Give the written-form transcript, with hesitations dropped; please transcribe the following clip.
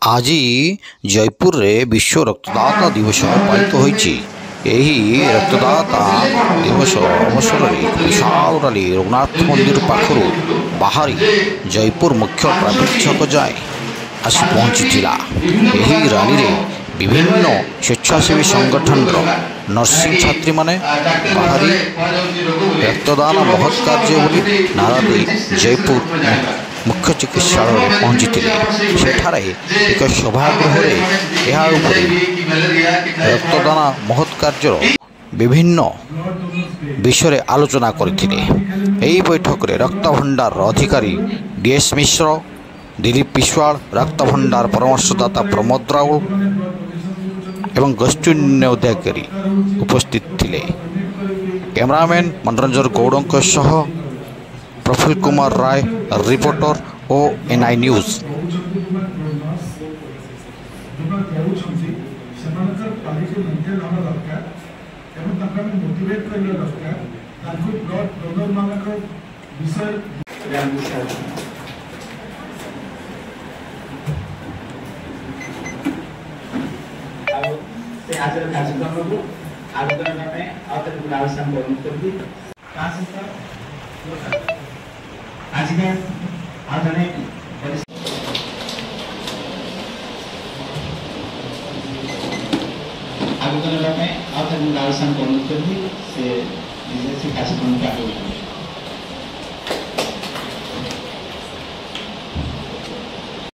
ଆଜି ଜୟପୁରରେ ବିଶ୍ୱ ରକ୍ତଦାତା ଦିବସ ପାଳିତ ହୋଇଛି। ଏହି ରକ୍ତଦାତା ଦିବସ ଅବସରରେ ଏକ ବିଶାଳ ରାଲି ରଘୁନାଥ ମନ୍ଦିର ପାଖରୁ ବାହାରି ଜୟପୁର ମୁଖ୍ୟ ଟ୍ରାଫିକ୍ ଛକ ଯାଏଁ ଆସି ପହଞ୍ଚିଥିଲା। ଏହି ରାଲିରେ ବିଭିନ୍ନ ସ୍ୱେଚ୍ଛାସେବୀ ସଂଗଠନର ନର୍ସିଂ ଛାତ୍ରୀମାନେ ବାହାରି ରକ୍ତଦାନ ମହତ୍ କାର୍ଯ୍ୟ ବୋଲି ନାରା ଦେଇ ଜୟପୁର ମୁଖ୍ୟ ଚିକିତ୍ସାଳୟରେ ପହଞ୍ଚିଥିଲେ। ସେଠାରେ ଏକ ସଭାଗୃହରେ ଏହା ଉପରେ ରକ୍ତଦାନ ମହତ୍ କାର୍ଯ୍ୟର ବିଭିନ୍ନ ବିଷୟରେ ଆଲୋଚନା କରିଥିଲେ। ଏହି ବୈଠକରେ ରକ୍ତଭଣ୍ଡାରର ଅଧିକାରୀ ଡିଏସ୍ ମିଶ୍ର, ଦିଲ୍ଲୀପ ବିଶ୍ୱାଳ, ରକ୍ତଭଣ୍ଡାର ପରାମର୍ଶଦାତା ପ୍ରମୋଦ ରାଉଳ ଏବଂ ଗୋଷ୍ଠୀ ଅଧିକାରୀ ଉପସ୍ଥିତ ଥିଲେ। କ୍ୟାମେରାମ୍ୟାନ୍ ମନୋରଞ୍ଜନ ଗୌଡ଼ଙ୍କ ସହ ପ୍ରଫୁଲ୍ଲ କୁମାର ରାୟ, ରିପୋର୍ଟର ONI ନ୍ୟୁଜ୍। ଆଜିର କାର୍ଯ୍ୟକ୍ରମକୁ ଆବେଦନ ପାଇଁ ଆଉ ତାକୁ ଆଲୋଚନା କରୁଛନ୍ତି। ତା ସହିତ ଆଜିକା ଆଉ ଜଣେ ଆବେଦନ ପାଇଁ ଆଉ ତାକୁ ଆଲୋଚନା କରୁଛନ୍ତି। ସେ କାର୍ଯ୍ୟକ୍ରମକୁ ଆଗକୁ